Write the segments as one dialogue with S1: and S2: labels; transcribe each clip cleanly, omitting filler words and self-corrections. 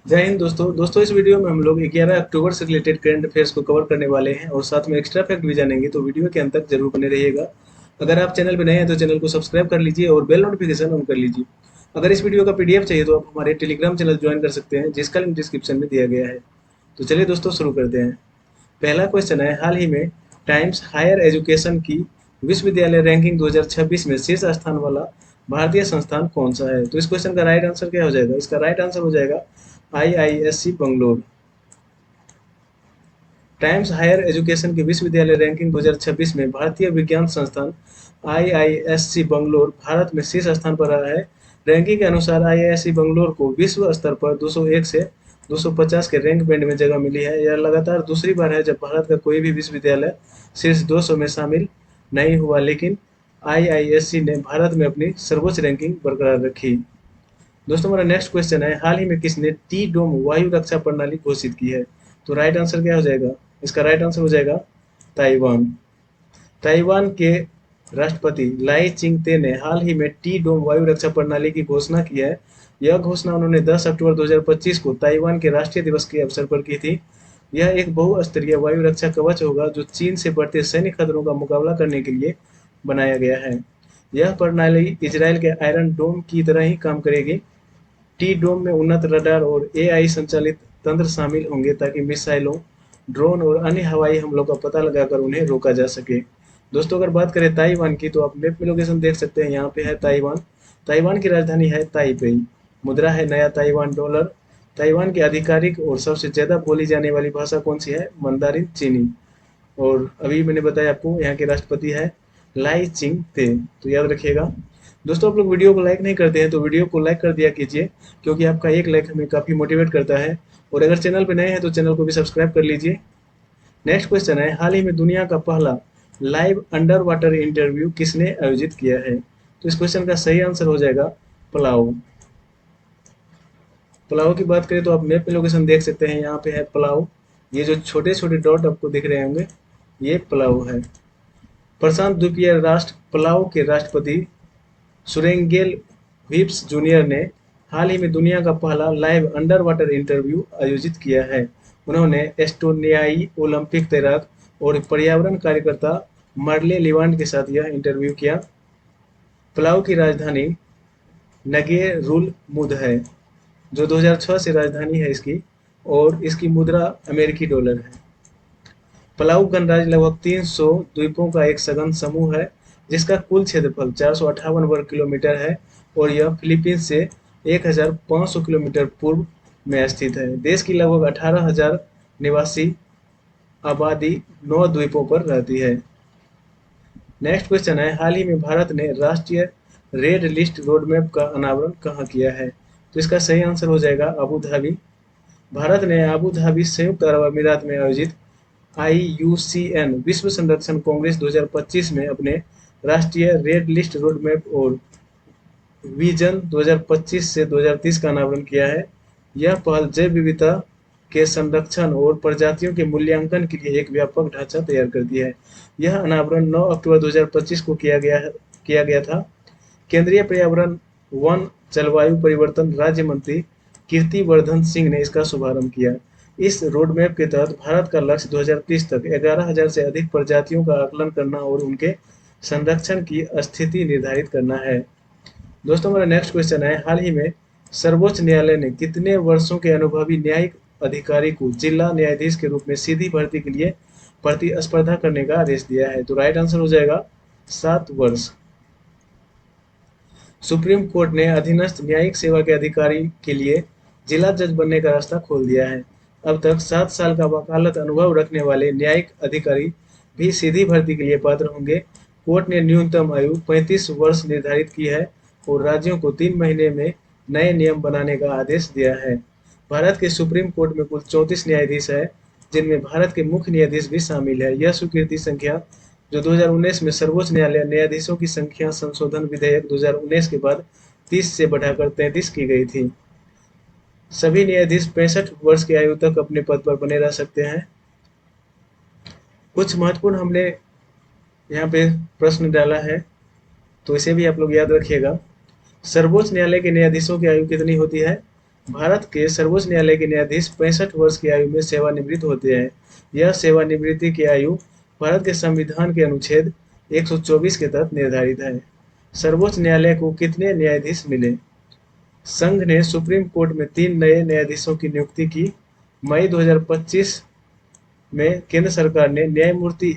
S1: जय हिंद दोस्तों इस वीडियो में हम लोग 11 अक्टूबर से रिलेटेड करंट अफेयर्स को कवर करने वाले हैं और साथ में एक्स्ट्रा फैक्ट भी जानेंगे, तो वीडियो के अंत तक जरूर बने रहिएगा। अगर आप चैनल पर नए हैं तो चैनल को सब्सक्राइब कर लीजिए और बेल नोटिफिकेशन ऑन कर लीजिए। अगर इस वीडियो का पीडीएफ चाहिए तो आप हमारे टेलीग्राम चैनल ज्वाइन कर सकते हैं, जिसका लिंक डिस्क्रिप्शन में दिया गया है। तो चलिए दोस्तों शुरू करते हैं। पहला क्वेश्चन है, हाल ही में टाइम्स हायर एजुकेशन की विश्वविद्यालय रैंकिंग 2026 में शीर्ष स्थान वाला भारतीय संस्थान कौन सा है? तो इस क्वेश्चन का राइट आंसर क्या हो जाएगा? इसका राइट आंसर हो जाएगा IISc Bangalore. Times Higher Education की विश्वविद्यालय रैंकिंग 2026 में भारतीय विज्ञान संस्थान आईआईएससी बंगलोर भारत में शीर्ष स्थान पर रहा है। रैंकिंग के अनुसार आईआईएससी बंगलोर को विश्व स्तर पर 201 से 250 के रैंक बैंड में जगह मिली है। यह लगातार दूसरी बार है जब भारत का कोई भी विश्वविद्यालय शीर्ष 200 में शामिल नहीं हुआ, लेकिन आईआईएससी ने भारत में अपनी सर्वोच्च रैंकिंग बरकरार रखी। दोस्तों हमारा नेक्स्ट क्वेश्चन है, हाल ही में किसने टी डोम वायु रक्षा प्रणाली घोषित की है? तो राइट आंसर क्या हो जाएगा? इसका राइट आंसर हो जाएगा ताइवान। ताइवान के राष्ट्रपति लाई चिंगते ने हाल ही में टी डोम वायु रक्षा प्रणाली की घोषणा की है। यह घोषणा उन्होंने 10 अक्टूबर 2025 को ताइवान के राष्ट्रीय दिवस के अवसर पर की थी। यह एक बहुस्तरीय वायु रक्षा कवच होगा जो चीन से बढ़ते सैन्य खतरों का मुकाबला करने के लिए बनाया गया है। यह प्रणाली इजरायल के आयरन डोम की तरह ही काम करेगी। टी डोम में उन्नत रडार और एआई संचालित तंत्र शामिल होंगे ताकि मिसाइलों, ड्रोन और अन्य हवाई हमलों का पता लगाकर उन्हें रोका जा सके। दोस्तों अगर बात करें ताइवान की, तो आप मैप में लोकेशन देख सकते हैं, यहाँ पे है ताइवान। ताइवान की राजधानी है ताइपेई। मुद्रा है नया ताइवान डॉलर। ताइवान की आधिकारिक और सबसे ज़्यादा बोली जाने वाली भाषा कौन सी है? मंदारिन चीनी। और अभी मैंने बताया आपको, यहाँ के राष्ट्रपति है लाई चिंग ते। तो याद रखिएगा। दोस्तों आप लोग वीडियो को लाइक नहीं करते हैं तो वीडियो को लाइक कर दिया कीजिए, क्योंकि आपका एक लाइक हमें काफ़ी मोटिवेट करता है। और अगर चैनल पर नए हैं तो चैनल को भी सब्सक्राइब कर लीजिए। नेक्स्ट क्वेश्चन है, हाल ही में दुनिया का पहला लाइव अंडर वाटर इंटरव्यू किसने आयोजित किया है? तो इस क्वेश्चन का सही आंसर हो जाएगा पलाऊ। पलाऊ की बात करें तो आप मैप में लोकेशन देख सकते हैं, यहाँ पे है पलाऊ। ये जो छोटे छोटे डॉट आपको दिख रहे होंगे, ये पलाऊ है। प्रशांत द्वीपीय राष्ट्र पलाऊ के राष्ट्रपति सुरेंगेल व्हिप्स जूनियर ने हाल ही में दुनिया का पहला लाइव अंडर वाटर इंटरव्यू आयोजित किया है। उन्होंने एस्टोनियाई ओलंपिक तैराक और पर्यावरण कार्यकर्ता मर्ले लिवांड के साथ यह इंटरव्यू किया। पलाऊ की राजधानी नगेरुलमुद है, जो 2006 से राजधानी है इसकी, और इसकी मुद्रा अमेरिकी डॉलर है। पलाऊ गणराज्य लगभग 300 द्वीपों का एक सघन समूह है, जिसका कुल क्षेत्रफल 458 वर्ग किलोमीटर है और यह फिलीपींस से 1500 किलोमीटर पूर्व में स्थित है। देश की लगभग 18,000 निवासी आबादी 9 द्वीपों पर रहती है। नेक्स्ट क्वेश्चन है, हाल ही में भारत ने राष्ट्रीय रेड लिस्ट रोड मैप का अनावरण कहाँ किया है? तो इसका सही आंसर हो जाएगा अबू धाबी। भारत ने अबू धाबी संयुक्त अरब अमीरात में आयोजित आईयूसीएन विश्व संरक्षण कांग्रेस 2025 में अपने राष्ट्रीय रेड लिस्ट रोड मैप और विजन 2025 से 2030 का अनावरण किया है। यह पहल जैव विविधता के संरक्षण और प्रजातियों के मूल्यांकन के लिए एक व्यापक ढांचा तैयार करती है। यह अनावरण 9 अक्टूबर 2025 को किया गया था। केंद्रीय पर्यावरण, वन, जलवायु परिवर्तन राज्य मंत्री कीर्तिवर्धन सिंह ने इसका शुभारंभ किया। इस रोड मैप के तहत भारत का लक्ष्य 2030 तक 11,000 से अधिक प्रजातियों का आकलन करना और उनके संरक्षण की स्थिति निर्धारित करना है। दोस्तों हमारा नेक्स्ट क्वेश्चन है, हाल ही में सर्वोच्च न्यायालय ने कितने वर्षों के अनुभवी न्यायिक अधिकारी को जिला न्यायाधीश के रूप में सीधी भर्ती के लिए प्रतिस्पर्धा करने का आदेश दिया है? तो राइट आंसर हो जाएगा 7 वर्ष। सुप्रीम कोर्ट ने अधीनस्थ न्यायिक सेवा के अधिकारी के लिए जिला जज बनने का रास्ता खोल दिया है। अब तक 7 साल का वकालत अनुभव रखने वाले न्यायिक अधिकारी भी सीधी भर्ती के लिए पात्र होंगे। कोर्ट ने न्यूनतम आयु 35 वर्ष निर्धारित की है और राज्यों को 3 महीने में नए नियम बनाने का आदेश दिया है। भारत के सुप्रीम कोर्ट में कुल 34 न्यायाधीश है, जिनमें भारत के मुख्य न्यायाधीश भी शामिल है। यह स्वीकृति संख्या जो 2019 में सर्वोच्च न्यायालय न्यायाधीशों की संख्या संशोधन विधेयक 2019 के बाद 30 से बढ़ाकर 33 की गई थी। सभी न्यायाधीश 65 वर्ष की आयु तक अपने पद पर बने रह सकते हैं। कुछ महत्वपूर्ण हमने यहाँ पे प्रश्न डाला है, तो इसे भी आप लोग याद रखिएगा। सर्वोच्च न्यायालय के न्यायाधीशों की आयु कितनी होती है? भारत के सर्वोच्च न्यायालय के न्यायाधीश 65 वर्ष की आयु में सेवानिवृत्त होते हैं। यह सेवानिवृत्ति की आयु भारत के संविधान के अनुच्छेद 124 के तहत निर्धारित है। सर्वोच्च न्यायालय को कितने न्यायाधीश मिले? संघ ने सुप्रीम कोर्ट में 3 नए न्यायाधीशों की नियुक्ति की। मई 2025 में केंद्र सरकार ने न्यायमूर्ति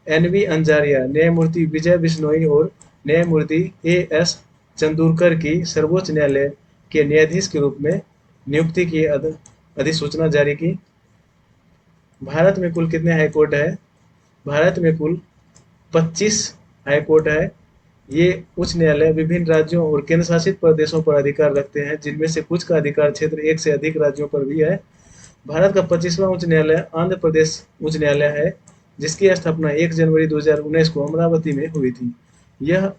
S1: एन.वी. अंजारिया, न्यायमूर्ति विजय बिश्नोई और न्यायमूर्ति ए.एस. चंदूरकर की सर्वोच्च न्यायालय के न्यायाधीश के रूप में नियुक्ति की अधिसूचना जारी की। भारत में कुल कितने हाईकोर्ट है? भारत में कुल 25 हाईकोर्ट है। ये उच्च न्यायालय विभिन्न राज्यों और केंद्र शासित प्रदेशों पर अधिकार रखते हैं, जिनमें से कुछ का अधिकार क्षेत्र एक से अधिक राज्यों पर भी है। भारत का 25वां उच्च न्यायालय आंध्र प्रदेश उच्च न्यायालय है, जिसकी स्थापना 1 जनवरी 2019 को अमरावती में हुई थी। यह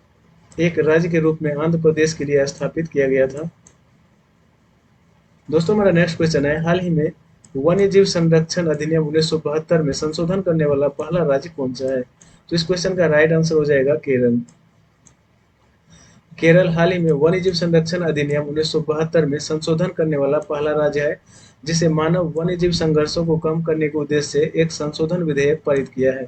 S1: एक राज्य के रूप में आंध्र प्रदेश के लिए स्थापित किया गया था। दोस्तों, हमारा नेक्स्ट क्वेश्चन है, हाल ही में वन्य जीव संरक्षण अधिनियम 1972 में संशोधन करने वाला पहला राज्य कौन सा है? तो इस क्वेश्चन का राइट आंसर हो जाएगा केरल। केरल हाल ही में वन्य जीव संरक्षण अधिनियम 1972 में संशोधन करने वाला पहला राज्य है, जिसे मानव वन्य जीव संघर्षों को कम करने के उद्देश्य से एक संशोधन विधेयक पारित किया है।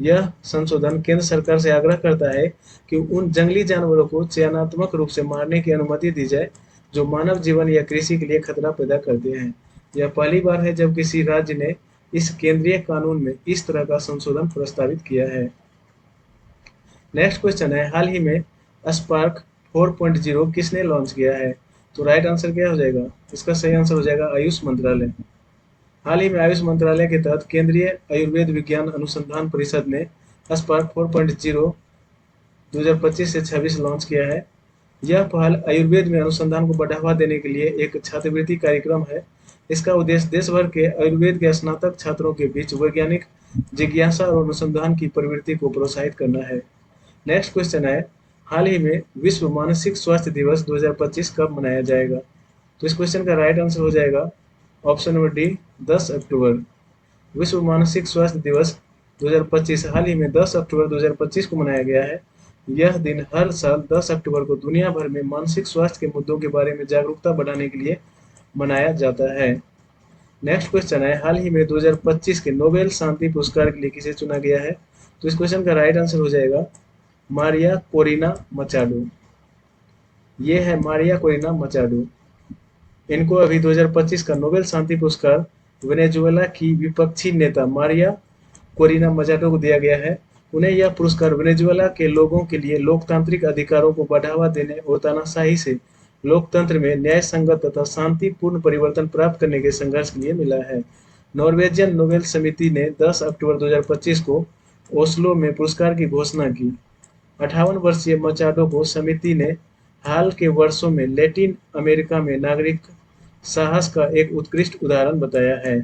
S1: यह संशोधन केंद्र सरकार से आग्रह करता है कि उन जंगली जानवरों को चयनात्मक रूप से मारने की अनुमति दी जाए जो मानव जीवन या कृषि के लिए खतरा पैदा करते हैं। यह पहली बार है जब किसी राज्य ने इस केंद्रीय कानून में इस तरह का संशोधन प्रस्तावित किया है। नेक्स्ट क्वेश्चन है, हाल ही में स्पार्क 4.0 किसने लॉन्च किया है? तो राइट आंसर क्या हो जाएगा? इसका सही आंसर हो जाएगा आयुष मंत्रालय। हाल ही में आयुष मंत्रालय के तहत केंद्रीय आयुर्वेद विज्ञान अनुसंधान परिषद ने स्पार्क 4.0 2025 से 26 लॉन्च किया है। यह पहल आयुर्वेद में अनुसंधान को बढ़ावा देने के लिए एक छात्रवृत्ति कार्यक्रम है। इसका उद्देश्य देश भर के आयुर्वेद के स्नातक छात्रों के बीच वैज्ञानिक जिज्ञासा और अनुसंधान की प्रवृत्ति को प्रोत्साहित करना है। नेक्स्ट क्वेश्चन है, हाल ही में विश्व मानसिक स्वास्थ्य दिवस 2025 कब मनाया जाएगा? तो इस क्वेश्चन का राइट आंसर हो जाएगा ऑप्शन नंबर डी, 10 अक्टूबर। विश्व मानसिक स्वास्थ्य दिवस 2025 हाल ही में 10 अक्टूबर 2025 को मनाया गया है। यह दिन हर साल 10 अक्टूबर को दुनिया भर में मानसिक स्वास्थ्य के मुद्दों के बारे में जागरूकता बढ़ाने के लिए मनाया जाता है। नेक्स्ट क्वेश्चन है, हाल ही में 2025 के नोबेल शांति पुरस्कार के लिए किसे चुना गया है? तो इस क्वेश्चन का राइट आंसर हो जाएगा मारिया कोरिना मचाडो। ये है मारिया कोरिना मचाडो। इनको अभी 2025 का नोबेल शांति पुरस्कार वेनेजुएला की विपक्षी नेता मारिया कोरिना मचाडो को दिया गया है। उन्हें यह पुरस्कार वेनेजुएला के लोगों के लिए लोकतांत्रिक अधिकारों को बढ़ावा देने और तानाशाही से लोकतंत्र में न्याय संगत तथा शांतिपूर्ण परिवर्तन प्राप्त करने के संघर्ष के लिए मिला है। नॉर्वेजियन नोबेल समिति ने 10 अक्टूबर 2025 को ओस्लो में पुरस्कार की घोषणा की। 58 वर्षीय मचाडो को समिति ने हाल के वर्षों में लैटिन अमेरिका में नागरिक साहस का एक उत्कृष्ट उदाहरण बताया है।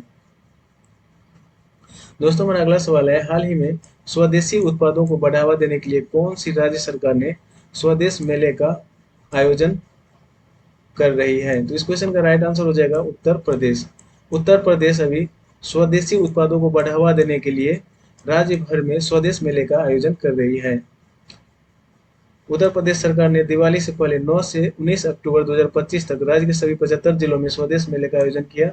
S1: दोस्तों, हमारा अगला सवाल है, हाल ही में स्वदेशी उत्पादों को बढ़ावा देने के लिए कौन सी राज्य सरकार ने स्वदेश मेले का आयोजन कर रही है? तो इस क्वेश्चन का राइट आंसर हो जाएगा उत्तर प्रदेश। उत्तर प्रदेश अभी स्वदेशी उत्पादों को बढ़ावा देने के लिए राज्य भर में स्वदेश मेले का आयोजन कर रही है। उत्तर प्रदेश सरकार ने दिवाली से पहले 9 से 19 अक्टूबर 2025 तक राज्य के सभी 75 जिलों में स्वदेश मेले का आयोजन किया।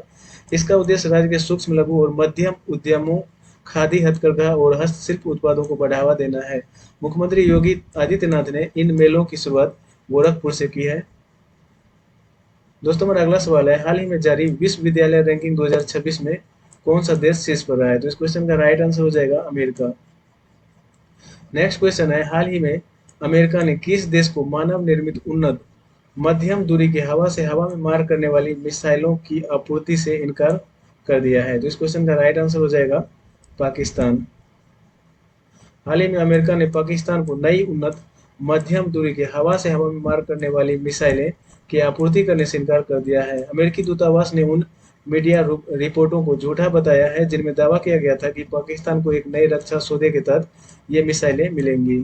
S1: इसका उद्देश्य राज्य के सूक्ष्म लघु और मध्यम उद्यमों, खादी, हथकरघा और हस्तशिल्प उत्पादों को बढ़ावा देना है। मुख्यमंत्री योगी आदित्यनाथ ने इन मेलों की शुरुआत गोरखपुर से की है। दोस्तों, हमारा अगला सवाल है, हाल ही में जारी विश्वविद्यालय रैंकिंग 2026 में कौन सा देश शीर्ष पर रहा है? तो इस क्वेश्चन का राइट आंसर हो जाएगा अमेरिका। नेक्स्ट क्वेश्चन है, हाल ही में अमेरिका ने किस देश को मानव निर्मित उन्नत मध्यम दूरी के हवा से हवा में मार करने वाली मिसाइलों की आपूर्ति से इनकार कर दिया है? तो इस क्वेश्चन का राइट आंसर हो जाएगा पाकिस्तान। हाल ही में अमेरिका ने पाकिस्तान को नई उन्नत मध्यम दूरी के हवा से हवा में मार करने वाली मिसाइलें की आपूर्ति करने से इनकार कर दिया है। अमेरिकी दूतावास ने उन मीडिया रिपोर्टों को झूठा बताया है जिनमें दावा किया गया था कि पाकिस्तान को एक नए रक्षा सौदे के तहत ये मिसाइलें मिलेंगी।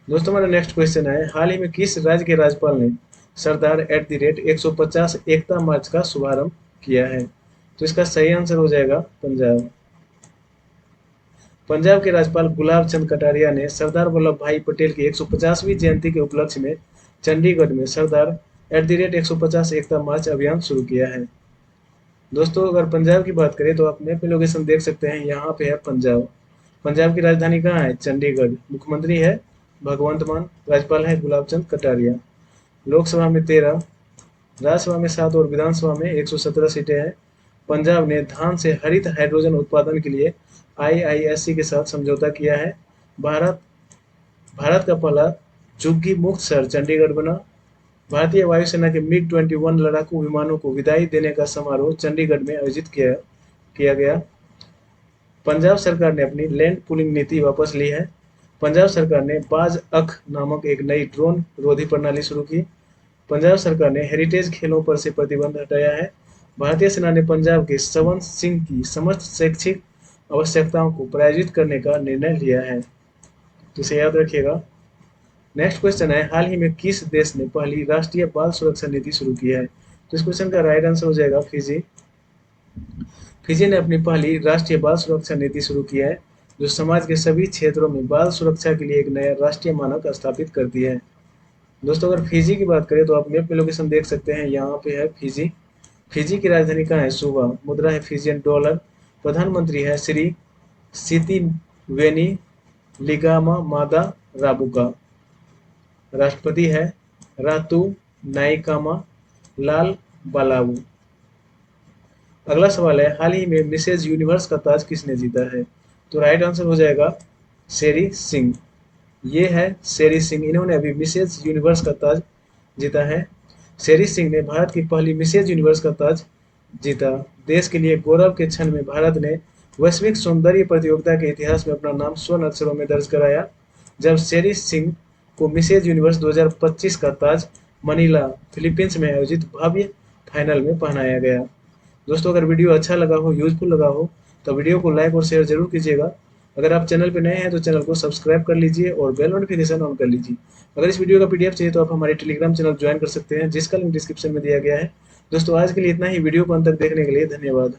S1: दोस्तों, हमारा नेक्स्ट क्वेश्चन है, हाल ही में किस राज्य के राज्यपाल ने सरदार @150 एकता मार्च का शुभारंभ किया है? तो इसका सही आंसर हो जाएगा पंजाब। पंजाब के राज्यपाल गुलाब चंद कटारिया ने सरदार वल्लभ भाई पटेल की 150वीं जयंती के उपलक्ष्य में चंडीगढ़ में सरदार @150 एकता मार्च अभियान शुरू किया है। दोस्तों अगर पंजाब की बात करें तो आप मैप में लोकेशन देख सकते हैं, यहाँ पे है पंजाब। पंजाब की राजधानी कहाँ है? चंडीगढ़। मुख्यमंत्री है भगवंत मान, राज्यपाल है गुलाब चंद कटारिया। लोकसभा में 13, राज्यसभा में 7 और विधानसभा में 117 सीटें हैं। पंजाब ने धान से हरित हाइड्रोजन उत्पादन के लिए आईआईएससी के साथ समझौता किया है। भारत भारत का पहला झुग्गी मुक्त शहर चंडीगढ़ बना। भारतीय वायुसेना के मिग-21 लड़ाकू विमानों को विदाई देने का समारोह चंडीगढ़ में आयोजित किया गया। पंजाब सरकार ने अपनी लैंड पूलिंग नीति वापस ली है। पंजाब सरकार ने बाज अख नामक एक नई ड्रोन रोधी प्रणाली शुरू की। पंजाब सरकार ने हेरिटेज खेलों पर से प्रतिबंध हटाया है। भारतीय सेना ने पंजाब के सवंत सिंह की समस्त शैक्षिक आवश्यकताओं को प्रायोजित करने का निर्णय लिया है, तो इसे याद रखिएगा। नेक्स्ट क्वेश्चन है, हाल ही में किस देश ने पहली राष्ट्रीय बाल सुरक्षा नीति शुरू की है? तो इस क्वेश्चन का राइट आंसर हो जाएगा फिजी। फिजी ने अपनी पहली राष्ट्रीय बाल सुरक्षा नीति शुरू की है, जो समाज के सभी क्षेत्रों में बाल सुरक्षा के लिए एक नया राष्ट्रीय मानक स्थापित करती है। दोस्तों अगर फिजी की बात करें तो आप मैप में लोकेशन देख सकते हैं, यहाँ पे है फिजी। फिजी की राजधानी कहाँ है? सुवा। मुद्रा है फिजियन डॉलर। प्रधानमंत्री है श्री सितिवेनी लिगामा मादा राबुका। राष्ट्रपति है रातू नाइकामा लाल बालावू। अगला सवाल है, हाल ही में मिसेज यूनिवर्स का ताज किसने जीता है? तो राइट आंसर हो जाएगा शेरी सिंह। ये है शेरी सिंह, इन्होंने अभी मिसेज यूनिवर्स का ताज जीता है। शेरी सिंह ने भारत की पहली मिसेज यूनिवर्स का ताज जीता। देश के लिए गौरव के क्षण में भारत ने वैश्विक सौंदर्य प्रतियोगिता के इतिहास में अपना नाम स्वर्ण अक्षरों में दर्ज कराया, जब शेरी सिंह को मिसेज यूनिवर्स 2025 का ताज मनीला फिलीपींस में आयोजित भव्य फाइनल में पहनाया गया। दोस्तों अगर वीडियो अच्छा लगा हो, यूजफुल लगा हो, तो वीडियो को लाइक और शेयर जरूर कीजिएगा। अगर आप चैनल पर नए हैं तो चैनल को सब्सक्राइब कर लीजिए और बेल नोटिफिकेशन ऑन कर लीजिए। अगर इस वीडियो का पीडीएफ चाहिए तो आप हमारे टेलीग्राम चैनल ज्वाइन कर सकते हैं, जिसका लिंक डिस्क्रिप्शन में दिया गया है। दोस्तों आज के लिए इतना ही। वीडियो को अंत तक देखने के लिए धन्यवाद।